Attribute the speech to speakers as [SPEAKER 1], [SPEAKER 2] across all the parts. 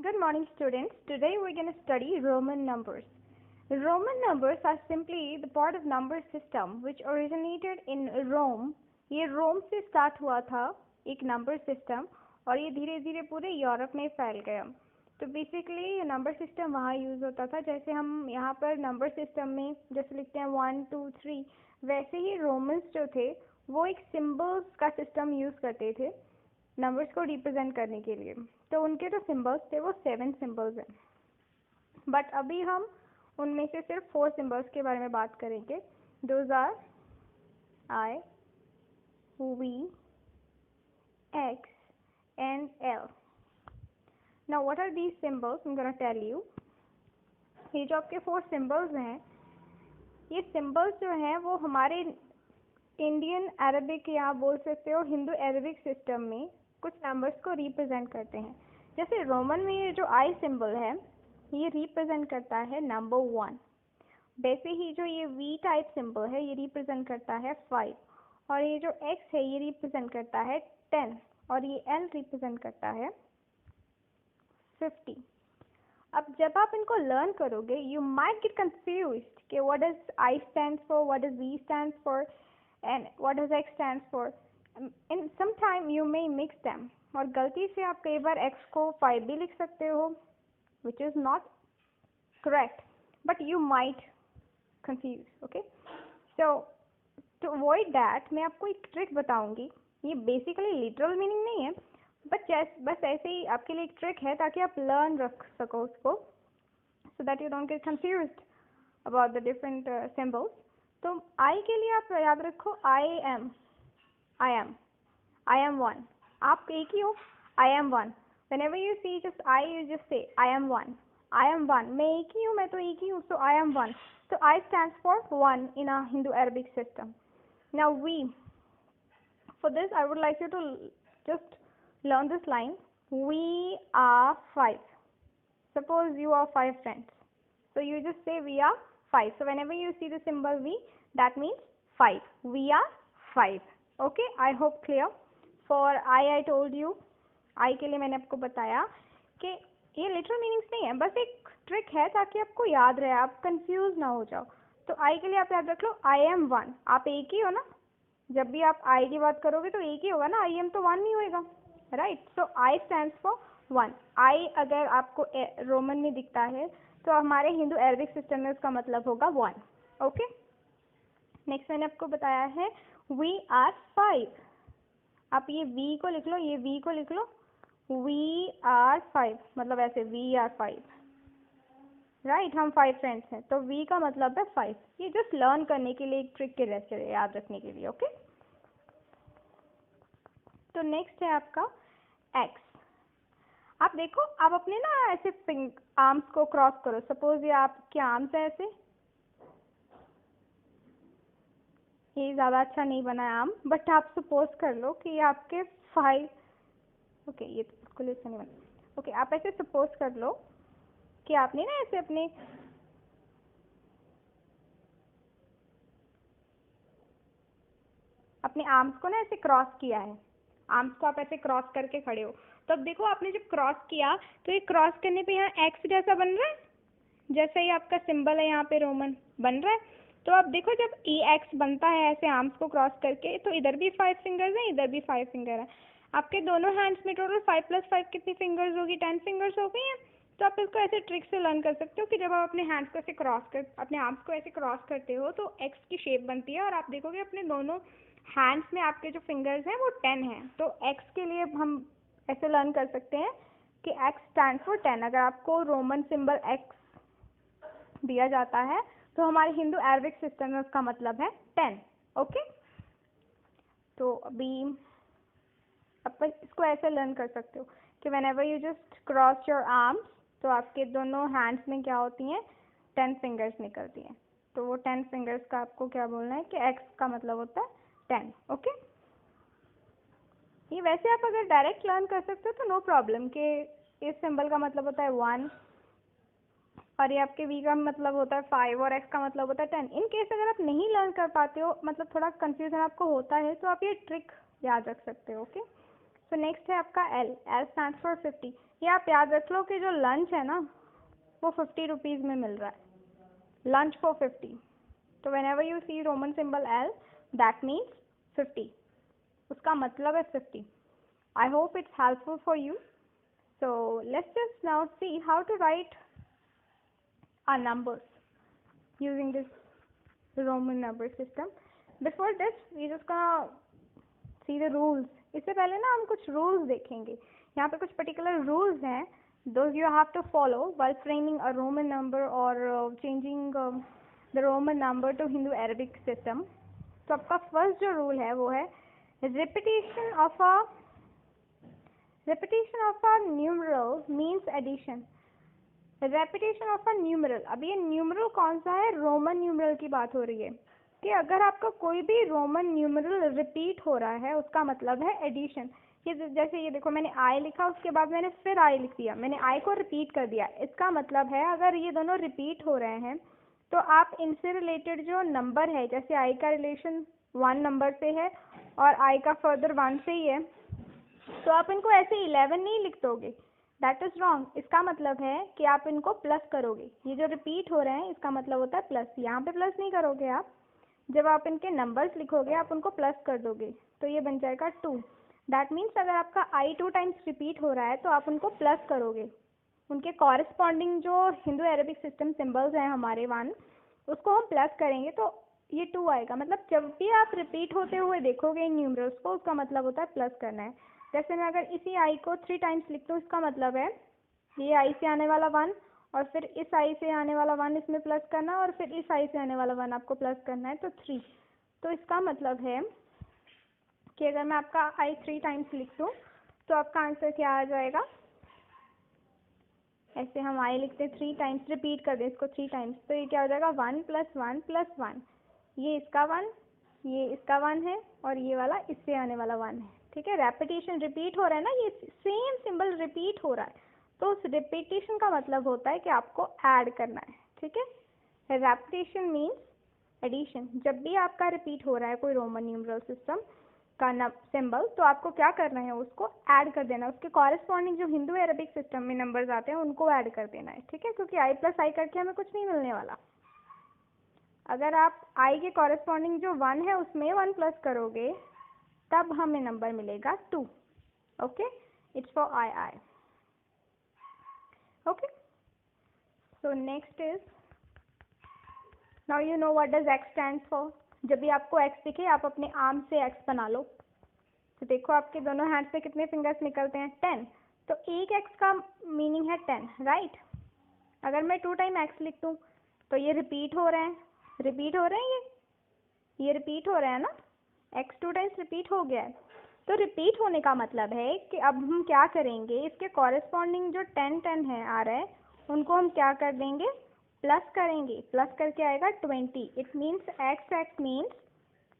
[SPEAKER 1] Good morning, students. Today we're going to study Roman numbers. Roman numbers are simply the part of number system which originated in Rome. ये रोम से start हुआ था एक number system और ये धीरे धीरे पूरे यूरोप में फैल गया. तो बेसिकली ये नंबर सिस्टम वहाँ यूज़ होता था जैसे हम यहाँ पर नंबर सिस्टम में जैसे लिखते हैं 1 2 3, वैसे ही रोमन्स जो थे वो एक सिम्बल्स का सिस्टम यूज़ करते थे नंबर्स को रिप्रेजेंट करने के लिए. तो उनके जो सिम्बल्स थे वो 7 सिम्बल्स हैं, बट अभी हम उनमें से सिर्फ 4 सिम्बल्स के बारे में बात करेंगे. Those are I, V, X and L. Now what are these symbols? I'm gonna tell you. ये जो आपके 4 सिम्बल्स हैं, ये सिम्बल्स जो हैं वो हमारे इंडियन अरबिक या आप बोल सकते हो हिंदू अरबिक सिस्टम में कुछ नंबर्स को रिप्रेजेंट करते हैं. जैसे रोमन में ये जो आई सिंबल है ये रिप्रेजेंट करता है नंबर 1. वैसे ही जो ये वी टाइप सिंबल है ये रिप्रेजेंट करता है 5, और ये जो एक्स है ये रिप्रेजेंट करता है 10, और ये एल रिप्रेजेंट करता है 50. अब जब आप इनको लर्न करोगे यू माइट गेट कंफ्यूज्ड कि what does I stands for, what does V stands for and what does X stands for. In some time you may mix them, और गलती से आप कई बार x को 5 भी लिख सकते हो which is not correct, but you might confuse. Okay, so to avoid that मैं आपको एक ट्रिक बताऊंगी. ये बेसिकली लिटरल मीनिंग नहीं है, बट बस ऐसे ही आपके लिए एक ट्रिक है ताकि आप लर्न रख सको उसको, so that you don't get confused about the different symbols. तो आई के लिए आप याद रखो I am one. आप एक ही हो. I am one. Whenever you see just I, you just say I am one. I am one. मैं एक ही हूँ, मैं तो एक ही हूँ. So I am one. So I stands for one in a Hindu-Arabic system. Now we. For this, I would like you to just learn this line. We are 5. Suppose you are 5 friends. So you just say we are 5. So whenever you see the symbol V, that means 5. We are 5. Okay, I hope clear. For I told you, I के लिए मैंने आपको बताया कि ये literal meanings नहीं है, बस एक ट्रिक है ताकि आपको याद रहे, आप कंफ्यूज ना हो जाओ. तो I के लिए आप याद रख लो I am one. आप एक ही हो ना, जब भी आप I की बात करोगे तो एक ही होगा ना, I am तो 1 नहीं होएगा, right. So I stands for 1. I अगर आपको रोमन में दिखता है तो हमारे हिंदू अरबिक सिस्टम में उसका मतलब होगा 1. ओके, नेक्स्ट मैंने आपको बताया है we are 5. आप ये V को लिख लो, ये V को लिख लो. We are 5 मतलब ऐसे we are 5, राइट. हम 5 फ्रेंड्स हैं तो V का मतलब है 5. ये जस्ट लर्न करने के लिए एक ट्रिक के रेस्ट है, याद रखने के लिए. ओके, तो नेक्स्ट है आपका X. आप देखो, आप अपने ना ऐसे आर्म्स को क्रॉस करो. सपोज ये आपके आर्म्स है ऐसे, ये ज़्यादा अच्छा नहीं बना है आर्म, बट आप सपोज कर लो कि आपके 5. ओके, ये तो बिल्कुल ऐसा नहीं बना. ओके, आप ऐसे सपोज कर लो कि आपने ना ऐसे अपने आर्म्स को ना ऐसे क्रॉस किया है. आर्म्स को आप ऐसे क्रॉस करके खड़े हो. तो अब देखो आपने जब क्रॉस किया तो ये क्रॉस करने पे यहाँ एक्स जैसा बन रहा है, जैसा ही आपका सिंबल है यहाँ पे रोमन बन रहा है. तो अब देखो जब ई एक्स बनता है ऐसे आर्म्स को क्रॉस करके, तो इधर भी 5 फिंगर्स हैं, इधर भी 5 फिंगर है. आपके दोनों हैंड्स में टोटल 5 + 5 कितनी फिंगर्स होगी? 10 फिंगर्स हो गई हैं. तो आप इसको ऐसे ट्रिक से लर्न कर सकते हो कि जब आप अपने हैंड्स को ऐसे अपने आर्म्स को ऐसे क्रॉस करते हो तो एक्स की शेप बनती है, और आप देखोगे अपने दोनों हैंड्स में आपके जो फिंगर्स हैं वो 10 हैं. तो एक्स के लिए हम ऐसे लर्न कर सकते हैं कि एक्स स्टैंड फॉर 10. अगर आपको रोमन सिंबल एक्स दिया जाता है तो हमारे हिंदू अरबिक सिस्टम में उसका मतलब है 10. ओके, तो अभी आप इसको ऐसे लर्न कर सकते हो कि whenever you just cross your arms तो आपके दोनों हैंड्स में क्या होती हैं? 10 फिंगर्स निकलती हैं. तो वो 10 फिंगर्स का आपको क्या बोलना है कि एक्स का मतलब होता है 10. ओके, ये वैसे आप अगर डायरेक्ट लर्न कर सकते हो तो नो प्रॉब्लम कि इस सिंबल का मतलब होता है 1 और ये आपके V का मतलब होता है 5 और X का मतलब होता है 10. इन केस अगर आप नहीं लर्न कर पाते हो, मतलब थोड़ा कंफ्यूजन आपको होता है, तो आप ये ट्रिक याद रख सकते हो. ओके, सो नेक्स्ट है आपका L. L stands for 50. ये आप याद रख लो कि जो लंच है ना वो 50 रुपीज़ में मिल रहा है, लंच फॉर 50। तो whenever you see roman symbol L that means 50, उसका मतलब है 50। I hope it's helpful for you. So let's just now see how to write our numbers using this Roman number system. Before this, we just gonna see the rules. इससे पहले ना हम कुछ rules देखेंगे। यहाँ पे कुछ particular rules हैं, those you have to follow while framing a Roman number or changing the Roman number to Hindu-Arabic system. तो आपका first जो rule है वो है repetition of a numeral means addition. Repetition of a numeral, अब ये numeral कौन सा है? रोमन न्यूमरल की बात हो रही है कि अगर आपका कोई भी रोमन न्यूमरल रिपीट हो रहा है उसका मतलब है एडिशन। ये जैसे ये देखो, मैंने आई लिखा, उसके बाद मैंने फिर आई लिख दिया, मैंने आई को रिपीट कर दिया। इसका मतलब है अगर ये दोनों रिपीट हो रहे हैं तो आप इनसे रिलेटेड जो नंबर है, जैसे आई का रिलेशन 1 नंबर से है और आई का फर्दर 1 से ही है, तो आप इनको ऐसे 11 नहीं लिख दोगे, दैट इज़ रॉन्ग। इसका मतलब है कि आप इनको प्लस करोगे। ये जो रिपीट हो रहे हैं इसका मतलब होता है प्लस। यहाँ पे प्लस नहीं करोगे आप, जब आप इनके नंबर्स लिखोगे आप उनको प्लस कर दोगे, तो ये बन जाएगा 2। दैट मीन्स अगर आपका आई 2 टाइम्स रिपीट हो रहा है तो आप उनको प्लस करोगे, उनके कॉरेस्पॉन्डिंग जो हिंदू अरेबिक सिस्टम सिम्बल्स हैं हमारे 1, उसको हम प्लस करेंगे तो ये 2 आएगा। मतलब जब भी आप रिपीट होते हुए देखोगे इन न्यूमरल्स को, उसका मतलब होता है प्लस करना है। जैसे मैं अगर इसी आई को 3 टाइम्स लिख दूँ, इसका मतलब है ये आई से आने वाला 1 और फिर इस आई से आने वाला 1 इसमें प्लस करना और फिर इस आई से आने वाला 1 आपको प्लस करना है, तो 3। तो इसका मतलब है कि अगर मैं आपका आई 3 टाइम्स लिख दूँ तो आपका आंसर क्या आ जाएगा? ऐसे हम आई लिखते 3 टाइम्स, रिपीट कर दें इसको 3 टाइम्स, तो ये क्या हो जाएगा? 1 + 1 + 1। ये इसका 1, ये इसका 1 है और ये वाला इससे आने वाला 1 है। ठीक है, रेपिटेशन रिपीट हो रहा है ना, ये सेम सिंबल रिपीट हो रहा है, तो उस रिपीटेशन का मतलब होता है कि आपको ऐड करना है। ठीक है, रेपिटेशन मीन्स एडिशन। जब भी आपका रिपीट हो रहा है कोई रोमन न्यूमरल सिस्टम का सिंबल, तो आपको क्या करना है? उसको ऐड कर देना, उसके कॉरेस्पॉन्डिंग जो हिंदू अरेबिक सिस्टम में नंबर्स आते हैं उनको ऐड कर देना है। ठीक है, क्योंकि आई प्लस आई करके हमें कुछ नहीं मिलने वाला। अगर आप आई के कॉरेस्पॉन्डिंग जो 1 है उसमें 1 प्लस करोगे तब हमें नंबर मिलेगा 2। Okay, it's for I. Okay, so next is, now you know what does X stands for. जब भी आपको एक्स दिखे आप अपने आर्म से एक्स बना लो। तो देखो आपके दोनों हैंड से कितने फिंगर्स निकलते हैं? 10। तो एक एक्स का मीनिंग है 10, राइट? अगर मैं 2 टाइम एक्स लिख दूँ तो ये रिपीट हो रहे हैं, रिपीट हो रहे हैं, ये रिपीट हो रहा है ना, एक्स 2 टाइम्स रिपीट हो गया है। तो रिपीट होने का मतलब है कि अब हम क्या करेंगे, इसके कॉरेस्पॉन्डिंग जो 10 10 है आ रहा है उनको हम क्या कर देंगे? प्लस करेंगे। प्लस करके आएगा 20। It means x x means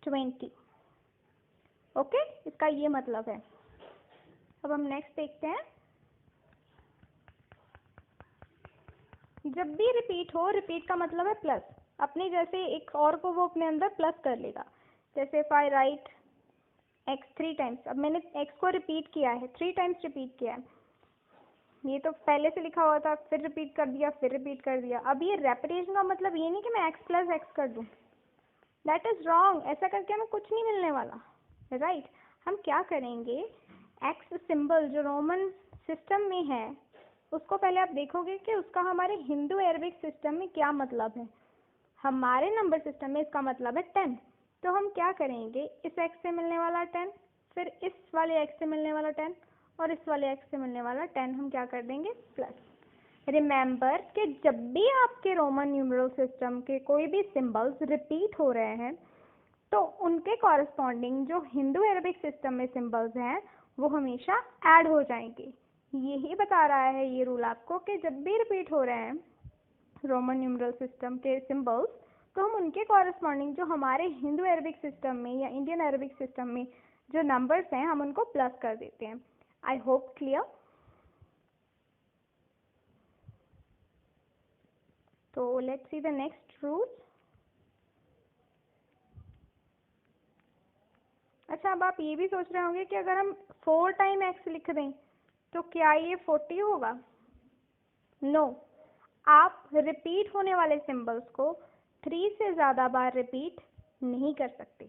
[SPEAKER 1] 20। Okay, इसका ये मतलब है। अब हम नेक्स्ट देखते हैं। जब भी रिपीट हो, रिपीट का मतलब है प्लस। अपने जैसे एक और को वो अपने अंदर प्लस कर लेगा। जैसे if I right x 3 times, अब मैंने एक्स को रिपीट किया है, 3 टाइम्स रिपीट किया है। ये तो पहले से लिखा हुआ था, फिर रिपीट कर दिया, फिर रिपीट कर दिया। अब ये रेपिटेशन का मतलब ये नहीं कि मैं एक्स प्लस एक्स कर दूँ, दैट इज़ रॉन्ग। ऐसा करके हमें कुछ नहीं मिलने वाला, राइट? हम क्या करेंगे, एक्स सिंबल जो रोमन सिस्टम में है उसको पहले आप देखोगे कि उसका हमारे हिंदू अरबिक सिस्टम में क्या मतलब है। हमारे नंबर सिस्टम में इसका मतलब है 10। तो हम क्या करेंगे, इस एक्स से मिलने वाला 10, फिर इस वाले एक्स से मिलने वाला 10 और इस वाले एक्स से मिलने वाला 10 हम क्या कर देंगे? प्लस। रिमेंबर कि जब भी आपके रोमन न्यूमरल सिस्टम के कोई भी सिंबल्स रिपीट हो रहे हैं तो उनके कॉरेस्पॉन्डिंग जो हिंदू अरबिक सिस्टम में सिंबल्स हैं वो हमेशा ऐड हो जाएंगे। यही बता रहा है ये रूल आपको कि जब भी रिपीट हो रहे हैं रोमन न्यूमरल सिस्टम के सिंबल्स तो हम उनके कॉरेस्पॉन्डिंग जो हमारे हिंदू अरबिक सिस्टम में या इंडियन अरबिक सिस्टम में जो नंबर्स हैं हम उनको प्लस कर देते हैं। I hope clear. तो let's see the next rule. अच्छा, अब आप ये भी सोच रहे होंगे कि अगर हम 4 टाइम एक्स लिख दें तो क्या ये 40 होगा? नो। आप रिपीट होने वाले सिंबल्स को 3 से ज़्यादा बार रिपीट नहीं कर सकते।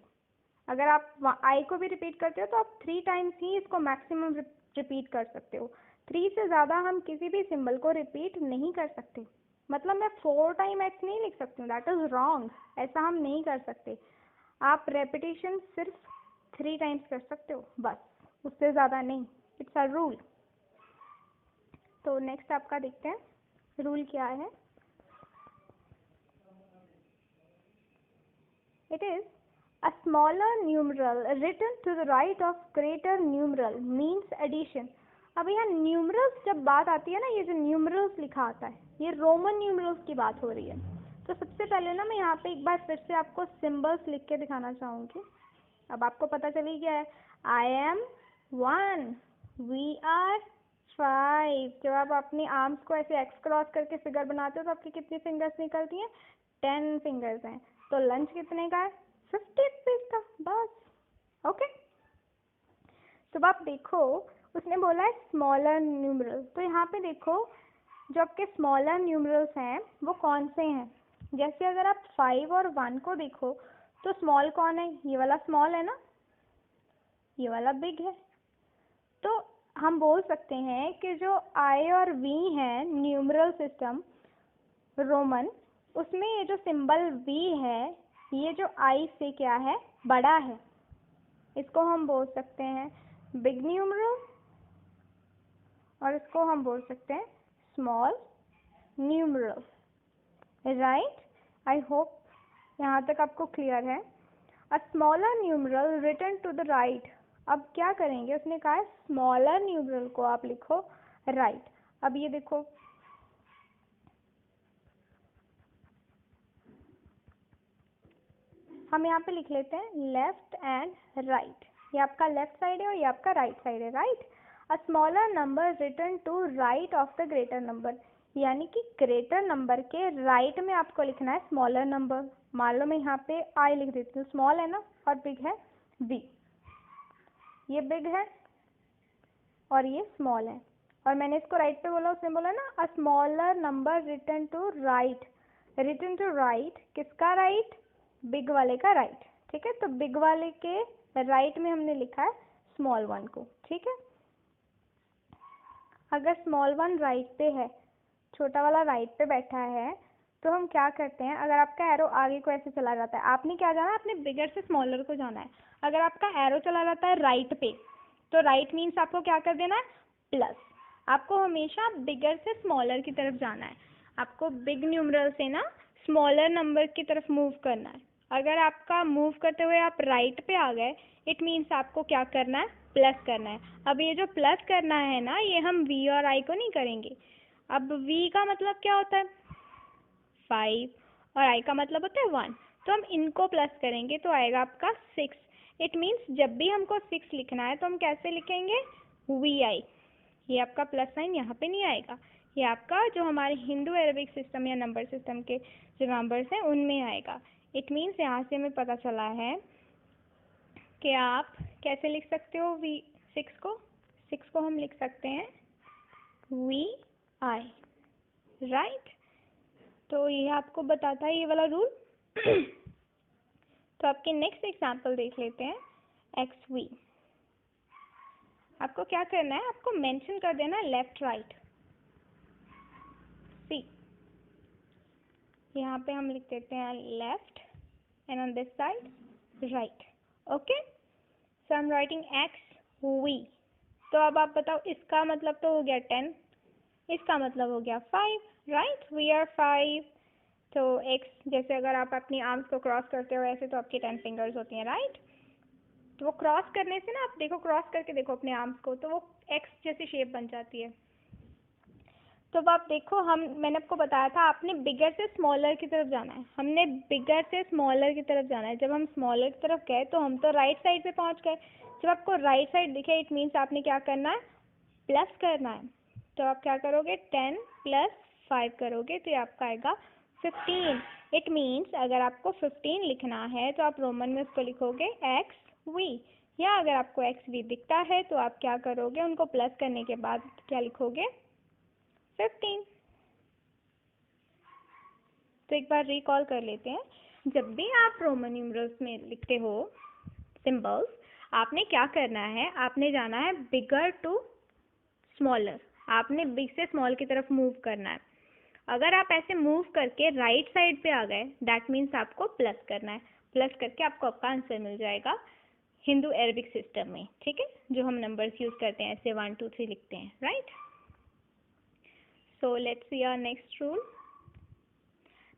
[SPEAKER 1] अगर आप आई को भी रिपीट करते हो तो आप 3 टाइम्स ही इसको मैक्सिमम रिपीट कर सकते हो। 3 से ज़्यादा हम किसी भी सिंबल को रिपीट नहीं कर सकते। मतलब मैं 4 टाइम एक्स नहीं लिख सकती हूँ, दैट इज़ रॉन्ग। ऐसा हम नहीं कर सकते। आप रेपिटेशन सिर्फ 3 टाइम्स कर सकते हो बस, उससे ज़्यादा नहीं। It's a rule. तो नेक्स्ट आपका देखते हैं रूल क्या है। It is a smaller numeral written to the right of greater numeral means addition। अब यहाँ न्यूमरल्स जब बात आती है ना, ये जो न्यूमरल्स लिखा आता है ये रोमन न्यूमरल्स की बात हो रही है। तो सबसे पहले ना मैं यहाँ पे एक बार फिर से आपको सिंबल्स लिख के दिखाना चाहूँगी। अब आपको पता चली गया है, आई एम 1, वी आर 5। जब आप अपनी आर्म्स को ऐसे एक्स क्रॉस करके फिगर बनाते हो तो आपकी कितनी फिंगर्स निकलती हैं? 10 फिंगर्स हैं। तो लंच कितने का है? 50 रुपीज़ का बस। ओके। तो आप देखो उसने बोला है स्मॉलर न्यूमरल। तो यहाँ पे देखो जो आपके स्मॉलर न्यूमरल्स हैं वो कौन से हैं। जैसे अगर आप 5 और 1 को देखो तो स्मॉल कौन है? ये वाला स्मॉल है ना, ये वाला बिग है। तो हम बोल सकते हैं कि जो आई और वी है न्यूमरल सिस्टम रोमन, उसमें ये जो सिंबल वी है ये जो आई से क्या है? बड़ा है। इसको हम बोल सकते हैं बिग न्यूमरल और इसको हम बोल सकते हैं small numeral. Right, I hope यहाँ तक आपको क्लियर है। A smaller numeral written to the right. अब क्या करेंगे, उसने कहा है स्मॉलर न्यूमरल को आप लिखो राइट। अब ये देखो हम यहाँ पे लिख लेते हैं लेफ्ट एंड राइट। ये आपका लेफ्ट साइड है और ये आपका राइट साइड है। Right, a smaller number return to right of the greater number. यानी कि ग्रेटर नंबर के राइट में आपको लिखना है स्मॉलर नंबर। मान लो मैं यहाँ पे आई लिख देती हूँ, स्मॉल है ना और बिग है बी। ये बिग है और ये स्मॉल है और मैंने इसको राइट पे बोला, उसने बोला ना a smaller number return to right. Return to right किसका राइट? बिग वाले का राइट। ठीक है, तो बिग वाले के राइट में हमने लिखा है स्मॉल वन को। ठीक है, अगर स्मॉल वन राइट पे है, छोटा वाला राइट पे बैठा है, तो हम क्या करते हैं, अगर आपका एरो आगे को ऐसे चला जाता है, आपने क्या जाना है? अपने बिगर से स्मॉलर को जाना है। अगर आपका एरो चला जाता है राइट पे, तो राइट मीन्स आपको क्या कर देना है? प्लस। आपको हमेशा बिगर से स्मॉलर की तरफ जाना है। आपको बिग न्यूमरल से ना स्मॉलर नंबर की तरफ मूव करना है। अगर आपका मूव करते हुए आप राइट पे आ गए, इट मीन्स आपको क्या करना है? प्लस करना है। अब ये जो प्लस करना है ना, ये हम वी और आई को नहीं करेंगे। अब वी का मतलब क्या होता है? 5 और आई का मतलब होता है 1। तो हम इनको प्लस करेंगे तो आएगा आपका 6। इट मीन्स जब भी हमको 6 लिखना है तो हम कैसे लिखेंगे? वी आई। ये आपका प्लस साइन यहाँ पे नहीं आएगा, ये आपका जो हमारे हिंदू अरेबिक सिस्टम या नंबर सिस्टम के जो नंबर्स हैं उनमें आएगा। इट मीन्स यहाँ से हमें पता चला है कि आप कैसे लिख सकते हो वी 6 को। 6 को हम लिख सकते हैं वी आई। राइट, तो ये आपको बताता है ये वाला रूल। तो आपके नेक्स्ट एग्जाम्पल देख लेते हैं, एक्स वी। आपको क्या करना है? आपको मेंशन कर देना है लेफ्ट राइट। सी, यहाँ पे हम लिख देते हैं left and on this side right. Okay, so I am writing X V. तो अब आप बताओ, इसका मतलब तो हो गया 10, इसका मतलब हो गया 5। Right, V are 5। तो एक्स, जैसे अगर आप अपनी आर्म्स को क्रॉस करते हो ऐसे, तो आपकी 10 फिंगर्स होती हैं। राइट, तो वो क्रॉस करने से ना, आप देखो क्रॉस करके देखो अपने आर्म्स को, तो वो एक्स जैसी शेप बन जाती है। तो अब आप देखो, मैंने आपको बताया था आपने बिगर से स्मॉलर की तरफ जाना है। हमने बिगर से स्मॉलर की तरफ जाना है। जब हम स्मॉलर की तरफ गए तो हम तो राइट साइड पे पहुंच गए। जब आपको राइट साइड दिखे, इट मीन्स आपने क्या करना है? प्लस करना है। तो आप क्या करोगे? 10 + 5 करोगे तो ये आपका आएगा 15। इट मीन्स अगर आपको 15 लिखना है तो आप रोमन में उसको लिखोगे एक्स वी। या अगर आपको XV दिखता है तो आप क्या करोगे, उनको प्लस करने के बाद क्या लिखोगे, 15। तो एक बार रिकॉल कर लेते हैं, जब भी आप रोमन न्यूमरल्स में लिखते हो सिंबल्स, आपने क्या करना है, आपने जाना है बिगर टू स्मॉलर, आपने बिग से स्मॉल की तरफ मूव करना है। अगर आप ऐसे मूव करके राइट साइड पे आ गए, दैट मीन्स आपको प्लस करना है, प्लस करके आपको आपका आंसर मिल जाएगा हिंदू अरबिक सिस्टम में, ठीक है, जो हम नंबर्स यूज करते हैं, ऐसे 1 2 3 लिखते हैं, right. So let's see our next rule,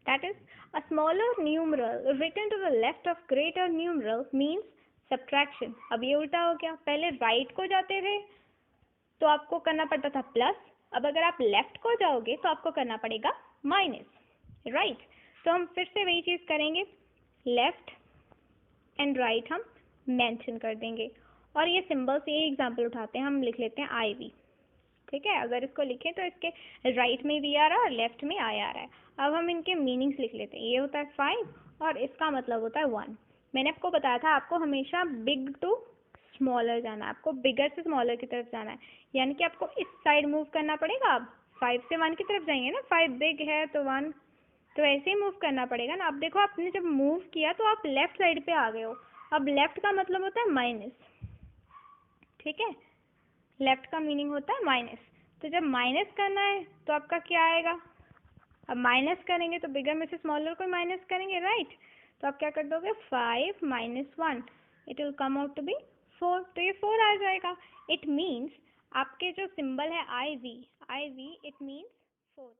[SPEAKER 1] that is a smaller numeral written to the left of greater numeral means subtraction। अब ये उल्टा हो गया, पहले राइट को जाते थे तो आपको करना पड़ता था प्लस, अब अगर आप लेफ्ट को जाओगे तो आपको करना पड़ेगा माइनस, राइट। तो हम फिर से वही चीज़ करेंगे, लेफ्ट एंड राइट हम मेंशन कर देंगे, और ये सिंबल से ये एग्जांपल उठाते हैं, हम लिख लेते हैं IV, ठीक है। अगर इसको लिखें तो इसके राइट में V आ रहा है और लेफ्ट में I आ रहा है। अब हम इनके मीनिंग्स लिख लेते हैं, ये होता है 5 और इसका मतलब होता है 1। मैंने आपको बताया था आपको हमेशा बिग टू स्मॉलर जाना है, आपको बिगर से स्मॉलर की तरफ जाना है, यानी कि आपको इस साइड मूव करना पड़ेगा। अब 5 से 1 की तरफ जाएंगे ना, 5 बिग है तो 1, तो ऐसे ही मूव करना पड़ेगा ना। अब देखो आपने जब मूव किया तो आप लेफ्ट साइड पे आ गए हो, अब लेफ्ट का मतलब होता है माइनस, ठीक है, लेफ्ट का मीनिंग होता है माइनस। तो जब माइनस करना है तो आपका क्या आएगा, अब माइनस करेंगे तो बिगर में से स्मॉलर को माइनस करेंगे, राइट। तो आप क्या कर दोगे, 5 - 1, it will come out to be 4, तो ये 4 आ जाएगा। इट मीन्स आपके जो सिंबल है IV, इट मीन्स 4।